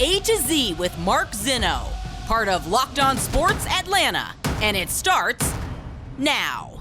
A to Z with Mark Zinno, part of Locked On Sports Atlanta, and it starts now.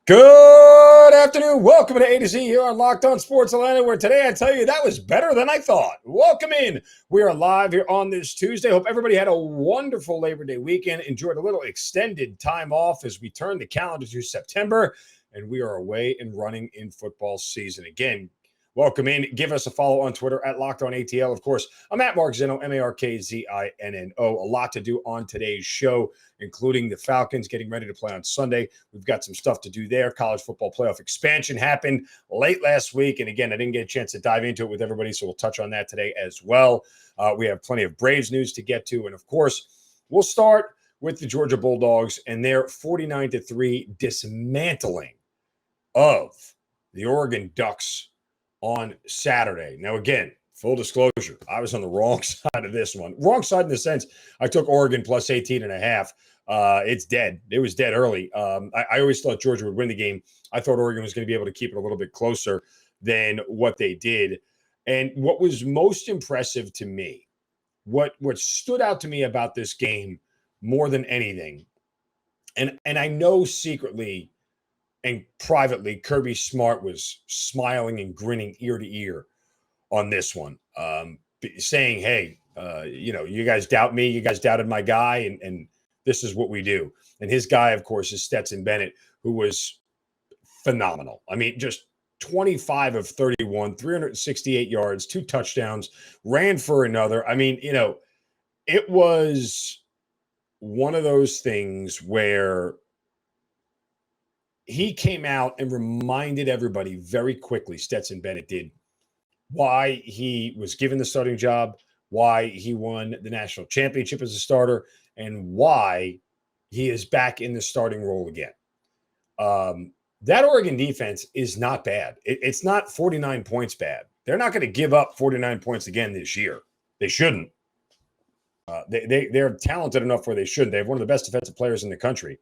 Good afternoon. Welcome to A to Z here on Locked On Sports Atlanta, where today I tell you that was better than I thought. Welcome in. We are live here on this Tuesday. Hope everybody had a wonderful Labor Day weekend, enjoyed a little extended time off as we turn the calendar to September, and we are away and running in football season again. Welcome in. Give us a follow on Twitter at Locked On ATL. Of course, I'm at Mark Zinno, MarkZinno. A lot to do on today's show, including the Falcons getting ready to play on Sunday. We've got some stuff to do there. College football playoff expansion happened late last week. And again, I didn't get a chance to dive into it with everybody, so we'll touch on that today as well. We have plenty of Braves news to get to. And of course, we'll start with the Georgia Bulldogs and their 49-3 dismantling of the Oregon Ducks on Saturday. Now, again, full disclosure, I was on the wrong side of this one. Wrong side in the sense I took Oregon plus 18.5. It's dead. It was dead early. I always thought Georgia would win the game. I thought Oregon was going to be able to keep it a little bit closer than what they did. And what was most impressive to me, what stood out to me about this game more than anything, and I know secretly and privately, Kirby Smart was smiling and grinning ear to ear on this one, saying, hey, you guys doubt me. You guys doubted my guy, and this is what we do. And his guy, of course, is Stetson Bennett, who was phenomenal. I mean, just 25 of 31, 368 yards, 2 touchdowns, ran for another. I mean, it was one of those things where he came out and reminded everybody very quickly, Stetson Bennett did, why he was given the starting job, why he won the national championship as a starter, and why he is back in the starting role again. That Oregon defense is not bad. It's not 49 points bad. They're not going to give up 49 points again this year. They shouldn't. They're talented enough where they shouldn't. They have one of the best defensive players in the country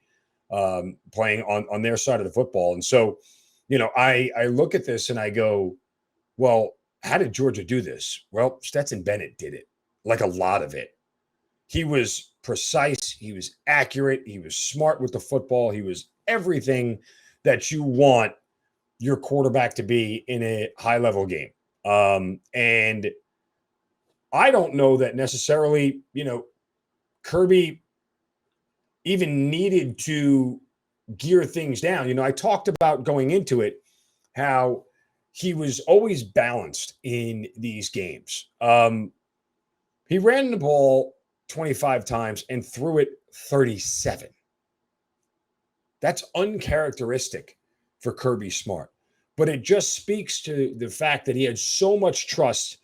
playing on their side of the football. And so, I look at this and I go, well, how did Georgia do this? Well, Stetson Bennett did it, like a lot of it. He was precise. He was accurate. He was smart with the football. He was everything that you want your quarterback to be in a high-level game. And I don't know that necessarily, Kirby even needed to gear things down. I talked about going into it, how he was always balanced in these games. He ran the ball 25 times and threw it 37. That's uncharacteristic for Kirby Smart. But it just speaks to the fact that he had so much trust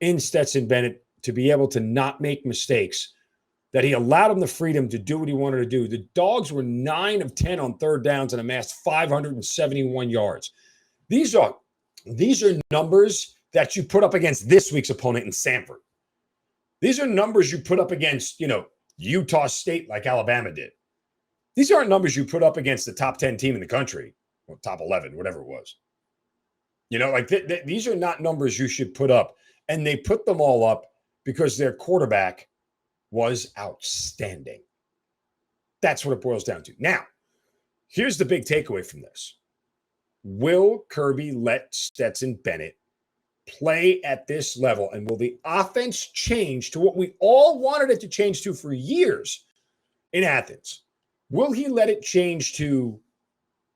in Stetson Bennett to be able to not make mistakes, that he allowed him the freedom to do what he wanted to do. The Dogs were 9 of 10 on third downs and amassed 571 yards. These are numbers that you put up against this week's opponent in Sanford. These are numbers you put up against, Utah State like Alabama did. These aren't numbers you put up against the top 10 team in the country, or top 11, whatever it was. These are not numbers you should put up. And they put them all up because their quarterback was outstanding. That's what it boils down to. Now, here's the big takeaway from this. Will Kirby let Stetson Bennett play at this level? And will the offense change to what we all wanted it to change to for years in Athens? Will he let it change to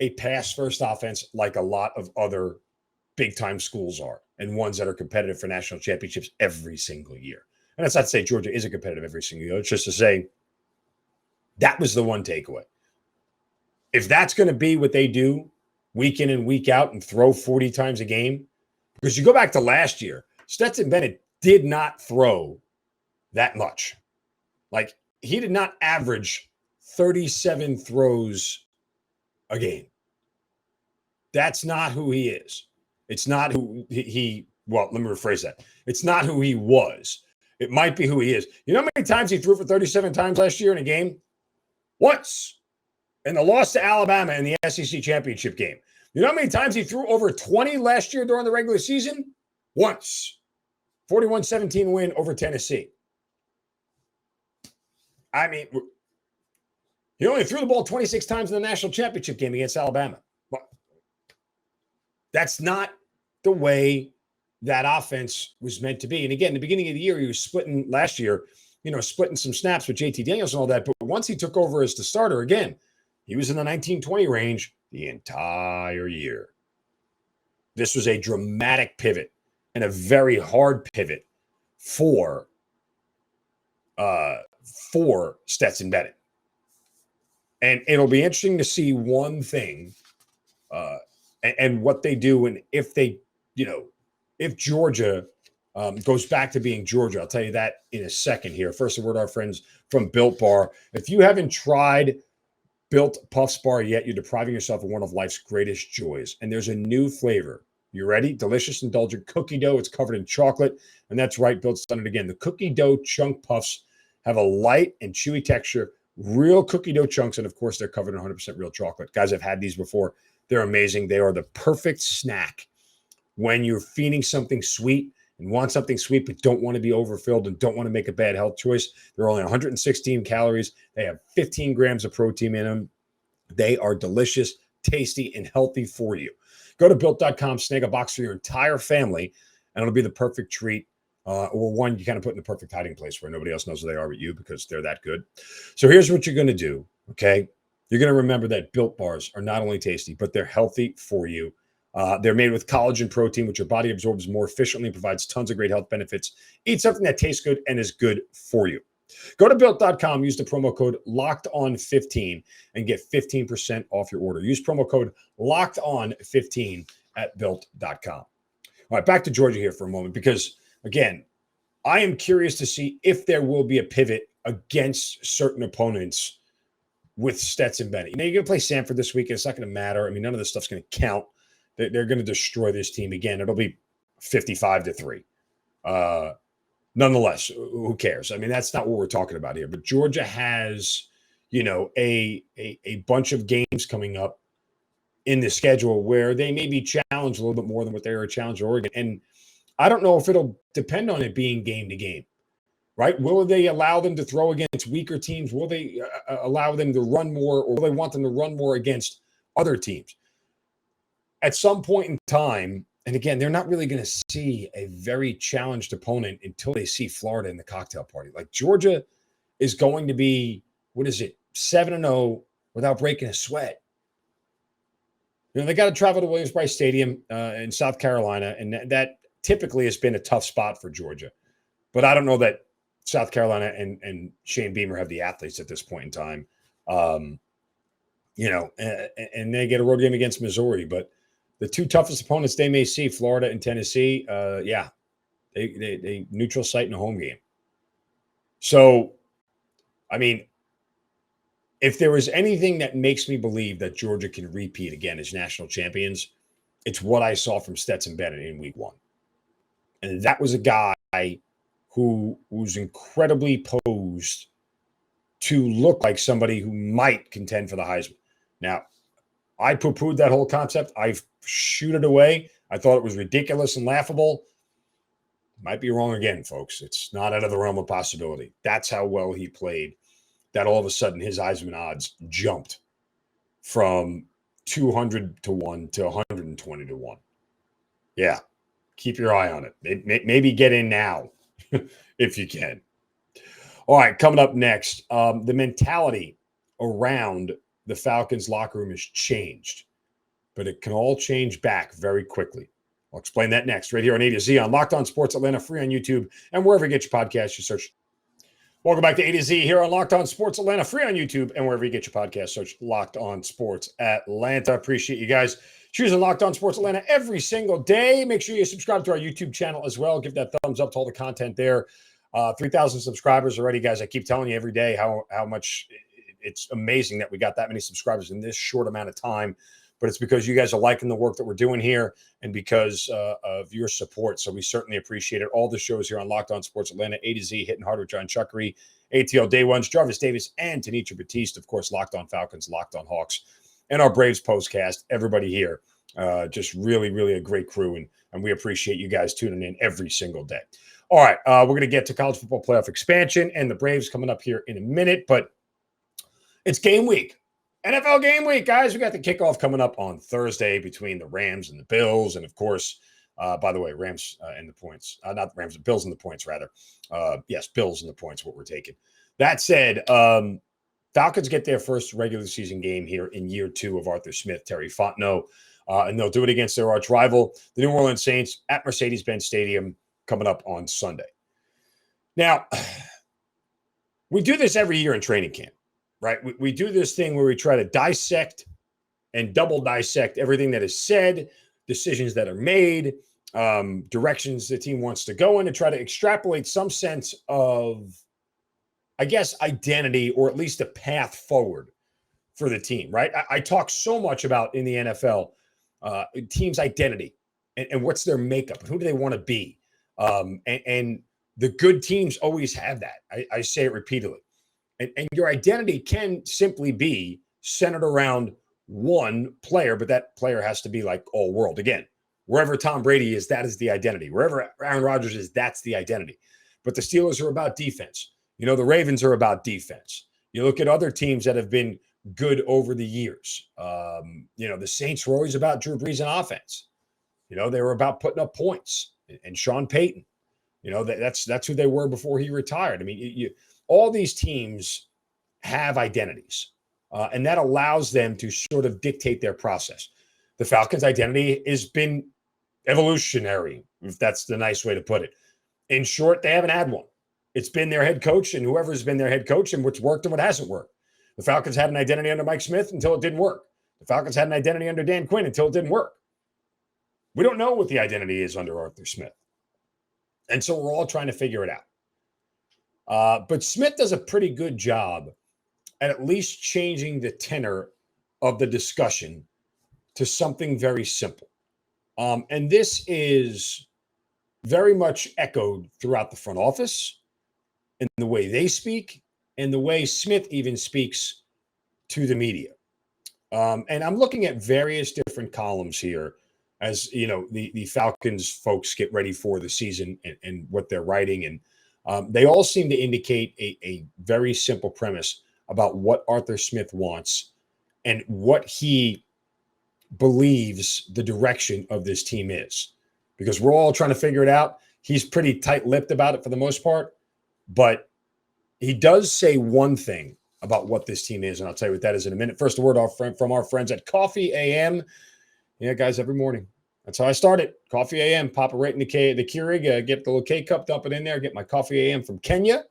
a pass-first offense like a lot of other big-time schools are, and ones that are competitive for national championships every single year? And that's not to say Georgia isn't competitive every single year. It's just to say that was the one takeaway. If that's going to be what they do week in and week out and throw 40 times a game, because you go back to last year, Stetson Bennett did not throw that much. Like, he did not average 37 throws a game. That's not who he is. It's not who he well, let me rephrase that. It's not who he was. It might be who he is. You know how many times he threw for 37 times last year in a game? Once. In the loss to Alabama in the SEC championship game. You know how many times he threw over 20 last year during the regular season? Once. 41-17 win over Tennessee. I mean, he only threw the ball 26 times in the national championship game against Alabama. But that's not the way that offense was meant to be. And again, the beginning of the year, he was splitting last year, splitting some snaps with JT Daniels and all that. But once he took over as the starter again, he was in the 19-20 range the entire year. This was a dramatic pivot and a very hard pivot for Stetson Bennett. And it'll be interesting to see one thing and what they do. And if they, if Georgia goes back to being Georgia, I'll tell you that in a second here. First, a word to our friends from Built Bar. If you haven't tried Built Puffs Bar yet, you're depriving yourself of one of life's greatest joys. And there's a new flavor. You ready? Delicious, indulgent cookie dough. It's covered in chocolate. And that's right, Built's done it again. The cookie dough chunk puffs have a light and chewy texture, real cookie dough chunks. And of course, they're covered in 100% real chocolate. Guys, I've had these before. They're amazing. They are the perfect snack when you're feeding something sweet and want something sweet, but don't want to be overfilled and don't want to make a bad health choice. They're only 116 calories. They have 15 grams of protein in them. They are delicious, tasty, and healthy for you. Go to Built.com, snag a box for your entire family, and it'll be the perfect treat or one you kind of put in the perfect hiding place where nobody else knows who they are but you because they're that good. So here's what you're going to do, okay? You're going to remember that Built Bars are not only tasty, but they're healthy for you. They're made with collagen protein, which your body absorbs more efficiently and provides tons of great health benefits. Eat something that tastes good and is good for you. Go to Built.com, use the promo code LOCKEDON15 and get 15% off your order. Use promo code LOCKEDON15 at Built.com. All right, back to Georgia here for a moment because, again, I am curious to see if there will be a pivot against certain opponents with Stetson Bennett. You're going to play Samford this week, and it's not going to matter. I mean, none of this stuff's going to count. They're going to destroy this team again. It'll be 55-3. Nonetheless, who cares? I mean, that's not what we're talking about here. But Georgia has, a bunch of games coming up in the schedule where they may be challenged a little bit more than what they were challenged at Oregon. And I don't know if it'll depend on it being game to game, right? Will they allow them to throw against weaker teams? Will they allow them to run more, or will they want them to run more against other teams? At some point in time, and again, they're not really going to see a very challenged opponent until they see Florida in the cocktail party. Like Georgia is going to be, 7-0 without breaking a sweat. They got to travel to Williams-Brice Stadium in South Carolina, and that typically has been a tough spot for Georgia. But I don't know that South Carolina and Shane Beamer have the athletes at this point in time. And they get a road game against Missouri, but the two toughest opponents they may see, Florida and Tennessee, they neutral site in a home game. So, I mean, if there is anything that makes me believe that Georgia can repeat again as national champions, it's what I saw from Stetson Bennett in week 1. And that was a guy who was incredibly posed to look like somebody who might contend for the Heisman. Now, I poo-pooed that whole concept. I shooed it away. I thought it was ridiculous and laughable. Might be wrong again, folks. It's not out of the realm of possibility. That's how well he played, that all of a sudden his Heisman odds jumped from 200 to 1 to 120 to 1. Yeah, keep your eye on it. Maybe get in now if you can. All right, coming up next, the mentality around the Falcons locker room has changed, but it can all change back very quickly. I'll explain that next, right here on A to Z on Locked On Sports Atlanta, free on YouTube, and wherever you get your podcasts, you search. Welcome back to A to Z here on Locked On Sports Atlanta, free on YouTube, and wherever you get your podcasts, search Locked On Sports Atlanta. Appreciate you guys choosing Locked On Sports Atlanta every single day. Make sure you subscribe to our YouTube channel as well. Give that thumbs up to all the content there. 3,000 subscribers already, guys. I keep telling you every day how much it's amazing that we got that many subscribers in this short amount of time. but it's because you guys are liking the work that we're doing here and because of your support. So we certainly appreciate it. All the shows here on Locked On Sports Atlanta, A to Z, hitting hard with John Chuckery, ATL Day Ones, Jarvis Davis, and Tanisha Batiste. Of course, Locked On Falcons, Locked On Hawks, and our Braves postcast. Everybody here, just really, really a great crew, and we appreciate you guys tuning in every single day. All right, we're going to get to college football playoff expansion and the Braves coming up here in a minute, but it's game week. NFL game week, guys. We got the kickoff coming up on Thursday between the Rams and the Bills. And, of course, by the way, Rams and the points. Not the Rams, Bills and the points, rather. Yes, Bills and the points, what we're taking. That said, Falcons get their first regular season game here in year 2 of Arthur Smith, Terry Fontenot. And they'll do it against their arch rival, the New Orleans Saints, at Mercedes Benz Stadium coming up on Sunday. Now, we do this every year in training camp, right? We do this thing where we try to dissect and double dissect everything that is said, decisions that are made, directions the team wants to go in, and try to extrapolate some sense of, I guess, identity or at least a path forward for the team, right? I talk so much about in the NFL, team's identity and what's their makeup and who do they want to be. And the good teams always have that. I say it repeatedly. And your identity can simply be centered around one player, but that player has to be like all world. Again, wherever Tom Brady is, that is the identity. Wherever Aaron Rodgers is, that's the identity. But the Steelers are about defense. You know, the Ravens are about defense. You look at other teams that have been good over the years. You know, the Saints were always about Drew Brees and offense. You know, they were about putting up points. And Sean Payton, you know, that's who they were before he retired. I mean, all these teams have identities, and that allows them to sort of dictate their process. The Falcons' identity has been evolutionary, if that's the nice way to put it. In short, they haven't had one. It's been their head coach and whoever's been their head coach and what's worked and what hasn't worked. The Falcons had an identity under Mike Smith until it didn't work. The Falcons had an identity under Dan Quinn until it didn't work. We don't know what the identity is under Arthur Smith. And so we're all trying to figure it out. But Smith does a pretty good job at least changing the tenor of the discussion to something very simple. And this is very much echoed throughout the front office in the way they speak and the way Smith even speaks to the media. And I'm looking at various different columns here as, you know, the Falcons folks get ready for the season and what they're writing. And they all seem to indicate a very simple premise about what Arthur Smith wants and what he believes the direction of this team is. Because we're all trying to figure it out. He's pretty tight-lipped about it for the most part. But he does say one thing about what this team is, and I'll tell you what that is in a minute. First, a word from our friends at Coffee AM. Yeah, guys, every morning. That's how I started. Coffee AM, pop it right in the Keurig, get the little K-cup, dump it in there, get my Coffee AM from Kenya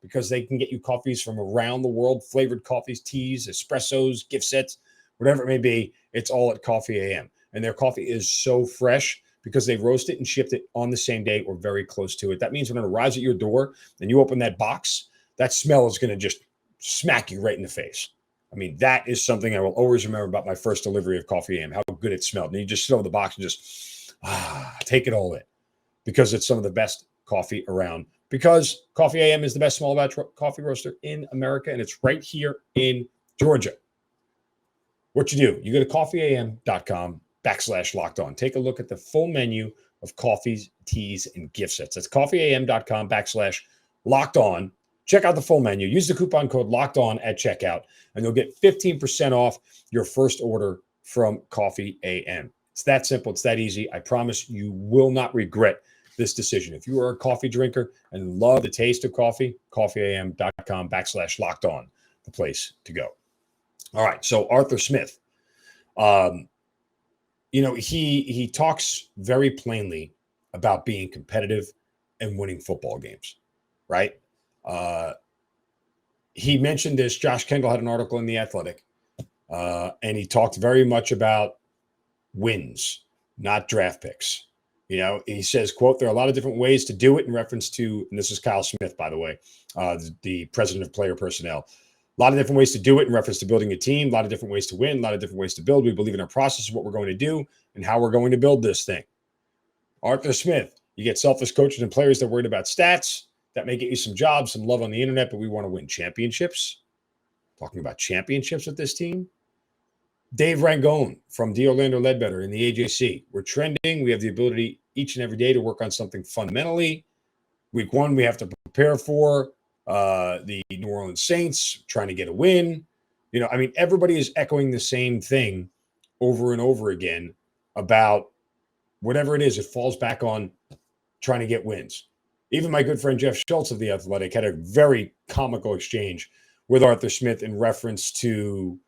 because they can get you coffees from around the world, flavored coffees, teas, espressos, gift sets, whatever it may be. It's all at Coffee AM. And their coffee is so fresh because they roast it and shipped it on the same day or very close to it. That means when it arrives at your door and you open that box, that smell is going to just smack you right in the face. I mean, that is something I will always remember about my first delivery of Coffee AM, how good it smelled. And you just throw the box and just take it all in because it's some of the best coffee around. Because Coffee AM is the best small batch coffee roaster in America, and it's right here in Georgia. What you do, you go to coffeeam.com/lockedon. Take a look at the full menu of coffees, teas, and gift sets. That's coffeeam.com/lockedon. Check out the full menu. Use the coupon code LOCKEDON at checkout, and you'll get 15% off your first order from Coffee AM. It's that simple. It's that easy. I promise you will not regret this decision. If you are a coffee drinker and love the taste of coffee, coffeeam.com/lockedon, the place to go. All right. So Arthur Smith, you know, he talks very plainly about being competitive and winning football games, right? He mentioned this. Josh Kendall had an article in The Athletic, and he talked very much about wins, not draft picks. You know, he says, quote, there are a lot of different ways to do it in reference to, and this is Kyle Smith, by the way, the president of player personnel. A lot of different ways to do it in reference to building a team, a lot of different ways to win, a lot of different ways to build. We believe in our process of what we're going to do and how we're going to build this thing. Arthur Smith, you get selfish coaches and players that are worried about stats. That may get you some jobs, some love on the internet, but we want to win championships. Talking about championships with this team. Dave Rangone from D. Orlando Ledbetter in the AJC. We're trending. We have the ability each and every day to work on something fundamentally. Week 1, we have to prepare for the New Orleans Saints, trying to get a win. Everybody is echoing the same thing over and over again about whatever it is. It falls back on trying to get wins. Even my good friend Jeff Schultz of The Athletic had a very comical exchange with Arthur Smith in reference to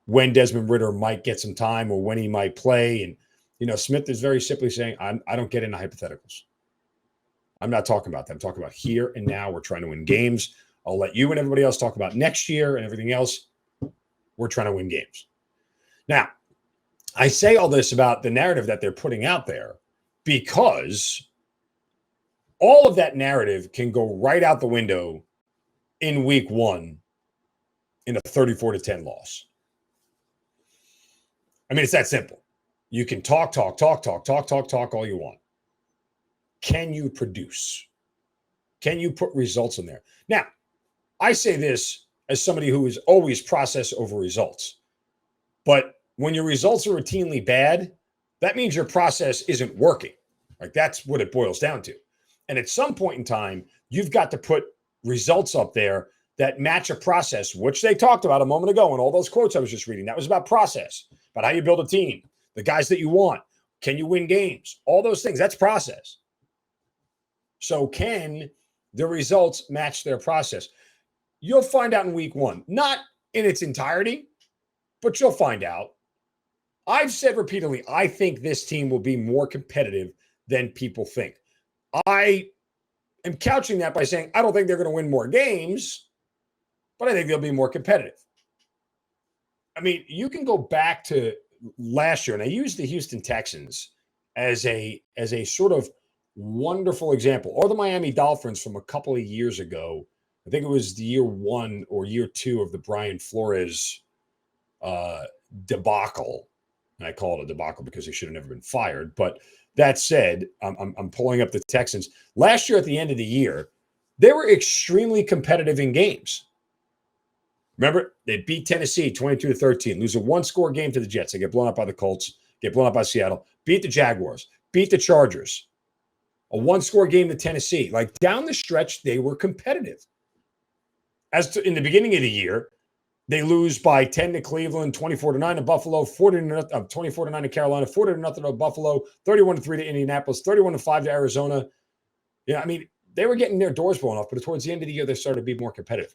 when Desmond Ridder might get some time or when he might play. And, Smith is very simply saying, I don't get into hypotheticals. I'm not talking about that. I'm talking about here and now. We're trying to win games. I'll let you and everybody else talk about next year and everything else. We're trying to win games. Now, I say all this about the narrative that they're putting out there because all of that narrative can go right out the window in week 1 in a 34-10 loss. It's that simple. You can talk all you want. Can you produce? Can you put results in there? Now, I say this as somebody who is always process over results. But when your results are routinely bad, that means your process isn't working. Like, that's what it boils down to. And at some point in time, you've got to put results up there that match a process, which they talked about a moment ago in all those quotes I was just reading. That was about process, about how you build a team, the guys that you want. Can you win games? All those things, that's process. So can the results match their process? You'll find out in week 1, not in its entirety, but you'll find out. I've said repeatedly, I think this team will be more competitive than people think. I am couching that by saying I don't think they're going to win more games, but I think they'll be more competitive. You can go back to last year, and I used the Houston Texans as a sort of wonderful example, or the Miami Dolphins from a couple of years ago. I think it was the year 1 or year 2 of the Brian Flores debacle. And I call it a debacle because he should have never been fired. But that said, I'm pulling up the Texans. Last year at the end of the year, they were extremely competitive in games. Remember, they beat Tennessee 22-13, lose a 1-score game to the Jets. They get blown up by the Colts, get blown up by Seattle, beat the Jaguars, beat the Chargers. A 1-score game to Tennessee. Like, down the stretch, they were competitive. In the beginning of the year, they lose by 10 to Cleveland, 24-9 to Buffalo, 24-9 to Carolina, 40-0 to Buffalo, 31-3 to Indianapolis, 31-5 to Arizona. They were getting their doors blown off, but towards the end of the year, they started to be more competitive.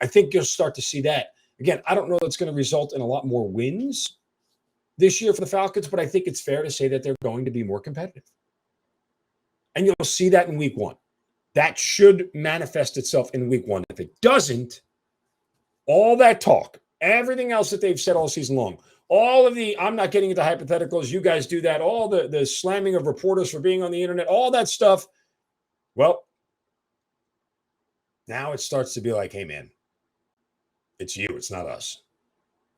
I think you'll start to see that. Again, I don't know that's going to result in a lot more wins this year for the Falcons, but I think it's fair to say that they're going to be more competitive. And you'll see that in week 1. That should manifest itself in week 1. If it doesn't, all that talk, everything else that they've said all season long, all of the I'm not getting into hypotheticals, you guys do that, all the slamming of reporters for being on the internet, all that stuff, well, now it starts to be like, hey, man, it's you, it's not us.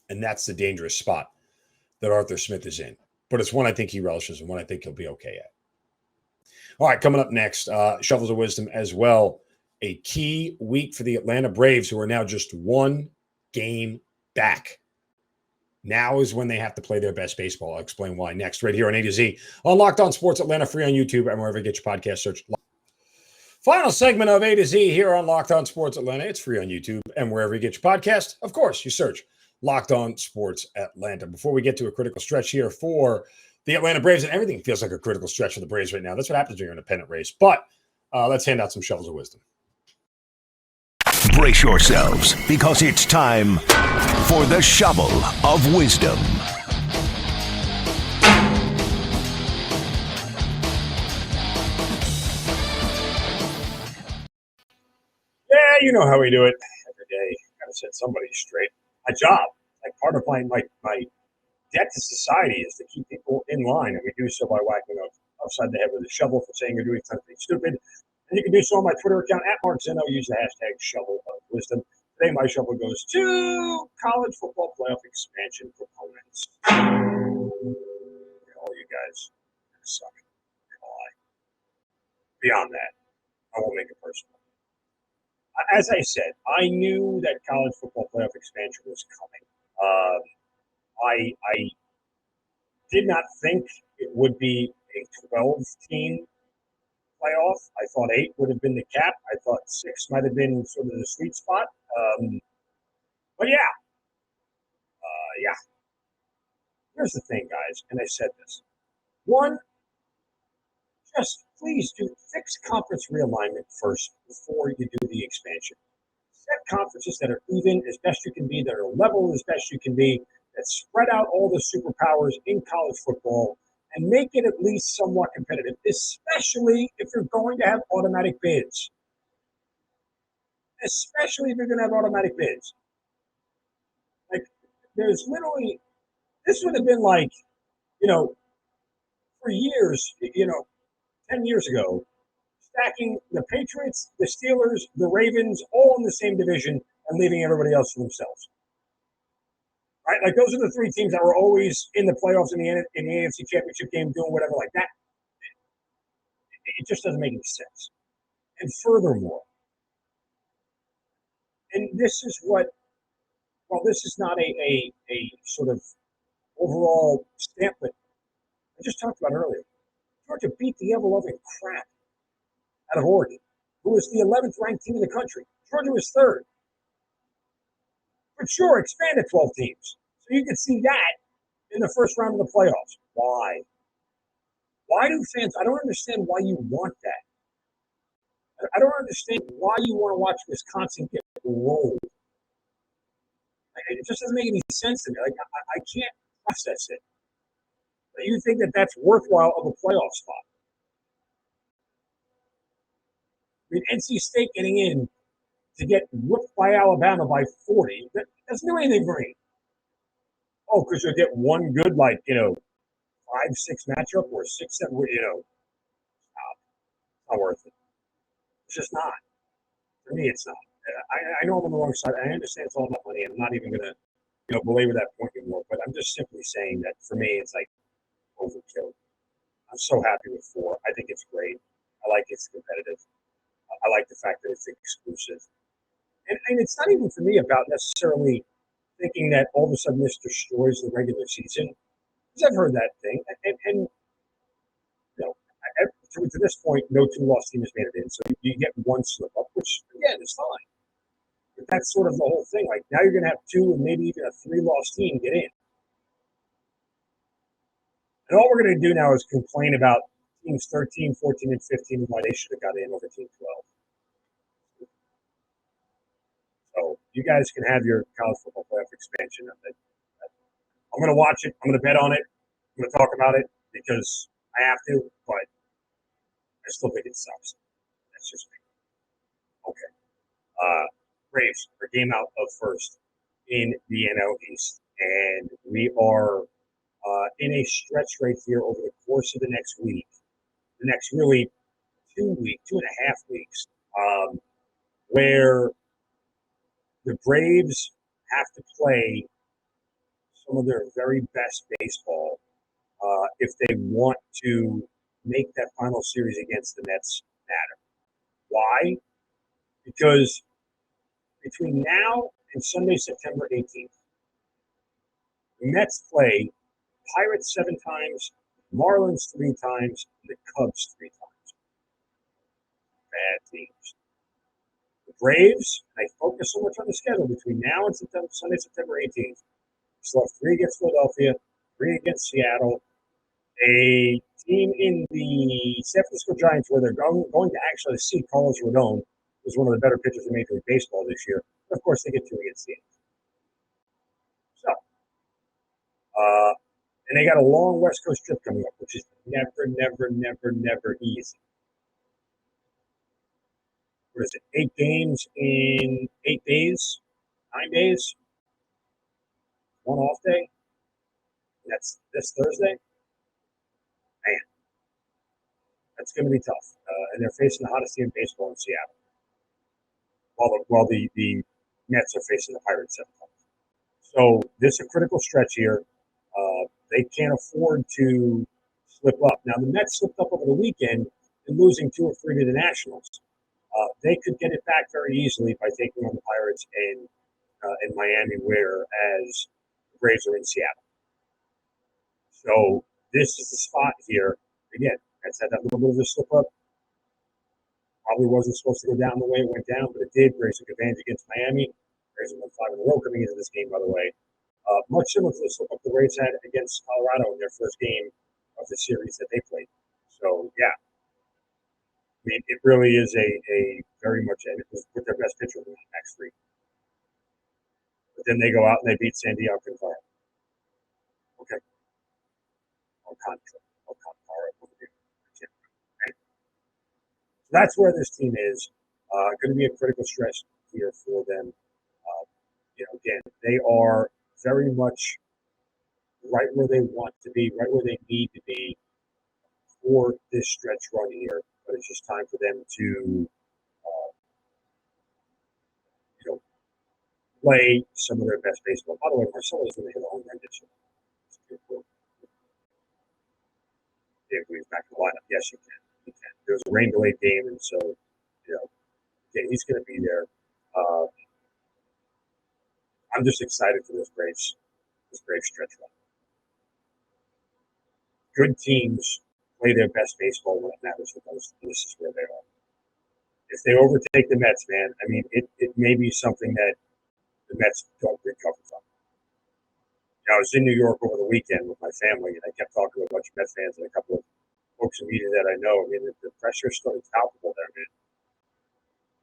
And that's the dangerous spot that Arthur Smith is in. But it's one I think he relishes and one I think he'll be okay at. All right, coming up next, Shovels of Wisdom as well. A key week for the Atlanta Braves, who are now just 1 game back. Now is when they have to play their best baseball. I'll explain why next, right here on A to Z on Locked On Sports Atlanta, free on YouTube and wherever you get your podcast. Search. Final segment of A to Z here on Locked On Sports Atlanta. It's free on YouTube and wherever you get your podcast. Of course, you search Locked On Sports Atlanta. Before we get to a critical stretch here for the Atlanta Braves, and everything feels like a critical stretch for the Braves right now. That's what happens when you're in a pennant race. But let's hand out some Shovels of Wisdom. Brace yourselves, because it's time for the Shovel of Wisdom. Yeah, you know how we do it every day. Gotta set somebody straight. My job, like part of my debt to society, is to keep people in line, and we do so by whacking them upside the head with a shovel for saying or doing something stupid, And you can do so on my Twitter account at Mark Zinno. Use the hashtag Shovel of Wisdom. Today, my shovel goes to college football playoff expansion proponents. All you guys suck. Beyond that, I won't make it personal. As I said, I knew that college football playoff expansion was coming. I did not think it would be a 12-team playoff. I thought 8 would have been the cap. I thought 6 might have been sort of the sweet spot. But yeah. Here's the thing, guys, and I said this. One, just please do fix conference realignment first before you do the expansion. Set conferences that are even as best you can be, that are level as best you can be, that spread out all the superpowers in college football and make it at least somewhat competitive, especially if you're going to have automatic bids. Especially if you're going to have automatic bids. Like, there's literally, this would have been like, for years, 10 years ago, stacking the Patriots, the Steelers, the Ravens, all in the same division and leaving everybody else to themselves. Right? Like, those are the 3 teams that were always in the playoffs in the AFC Championship game, doing whatever like that. It just doesn't make any sense. And furthermore, and this is what, well, this is not a sort of overall stamp, but I just talked about earlier. Georgia beat the ever-loving crap out of Oregon, who was the 11th ranked team in the country. Georgia was 3rd. But sure, expand to 12 teams. So you can see that in the first round of the playoffs. Why? Why do fans, I don't understand why you want that. I don't understand why you want to watch Wisconsin get rolled. It just doesn't make any sense to me. Like, I can't process it. But you think that that's worthwhile of a playoff spot. I mean, NC State getting in to get whooped by Alabama by 40, that doesn't do anything for me. Oh, because you'll get one good, 5-6 matchup or 6-7, stop. Not worth it. It's just not. For me, it's not. I know I'm on the wrong side. I understand it's all about money. I'm not even going to, belabor that point anymore. But I'm just simply saying that for me, it's like overkill. I'm so happy with 4. I think it's great. I like it's competitive. I like the fact that it's exclusive. And it's not even for me about necessarily thinking that all of a sudden this destroys the regular season. Because I've heard that thing. And to this point, no 2-loss team has made it in. So you get one slip up, which, again, is fine. But that's sort of the whole thing. Like, now you're going to have 2 and maybe even a 3-loss team get in. And all we're going to do now is complain about teams 13, 14, and 15 and why they should have got in over team 12. So you guys can have your college football playoff expansion. I'm going to watch it. I'm going to bet on it. I'm going to talk about it because I have to, but I still think it sucks. That's just me. Okay. Braves are game out of first in the NL East, and we are in a stretch right here over the course of the next week, the next really 2 and a half weeks, where the Braves have to play some of their very best baseball if they want to make that final series against the Mets matter. Why? Because between now and Sunday, September 18th, the Mets play Pirates 7 times, Marlins 3 times, and the Cubs 3 times. Bad teams. The Braves, I focus so much on the schedule between now and Sunday, September 18th. Still have 3 against Philadelphia, 3 against Seattle, a team in the San Francisco Giants where they're going to actually see Carlos Rodon, who's one of the better pitchers in Major League Baseball this year. And of course, they get 2 against the Yankees. So, and they got a long West Coast trip coming up, which is never easy. What is it? 8 games in 8 days, 9 days, 1 off day. That's this Thursday. Man, That's going to be tough. And they're facing the hottest team in baseball in Seattle. While the Mets are facing the Pirates 7 times. So this is a critical stretch here. They can't afford to slip up. Now, the Mets slipped up over the weekend and losing 2 or 3 to the Nationals. They could get it back very easily by taking on the Pirates in Miami, whereas the Braves are in Seattle. So this is the spot here. Again, Mets had that little bit of a slip up. Probably wasn't supposed to go down the way it went down, but it did. Braves took advantage against Miami. Braves won 5 in a row coming into this game, by the way. Much similar to the slip up the Braves had against Colorado in their first game of the series that they played. So, yeah. I mean, it really is a very much, and it was with their best pitcher in the next 3. But then they go out and they beat Sandy Alcantara. Okay. Alcantara. So that's where this team is. Going to be a critical stretch here for them. Again, they are very much right where they want to be, right where they need to be for this stretch run here. But it's just time for them to, play some of their best baseball. By the way, Marcelo's going to hit a home run this year. Cool. Yeah, he's back in the lineup. Yes, he can. There was a rain delayed game, and so he's going to be there. I'm just excited for this Braves stretch run. Good teams play their best baseball when it matters the most. And this is where they are. If they overtake the Mets, man, I mean, it may be something that the Mets don't recover from. I was in New York over the weekend with my family, and I kept talking to a bunch of Mets fans and a couple of folks in media that I know. I mean, the pressure is still palpable there, man.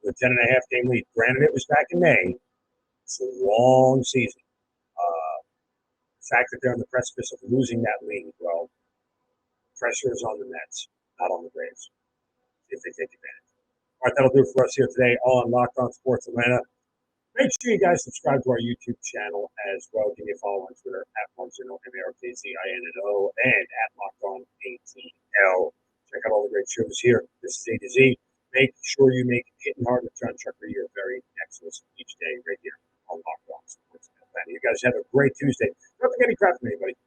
The 10.5 game lead. Granted, it was back in May. It's a long season. The fact that they're on the precipice of losing that lead, well, pressure is on the Mets, not on the Braves, if they take advantage. All right, that'll do it for us here today on Locked On Sports Atlanta. Make sure you guys subscribe to our YouTube channel as well. Give me a follow on Twitter at Zinno, MARKZINNO, and at LockedOnATL. Check out all the great shows here. This is A to Z. Make sure you make Hitting Hard with John Chucker your very next listen each day right here on Locked On Sports Atlanta. You guys have a great Tuesday. Don't forget any crap from anybody.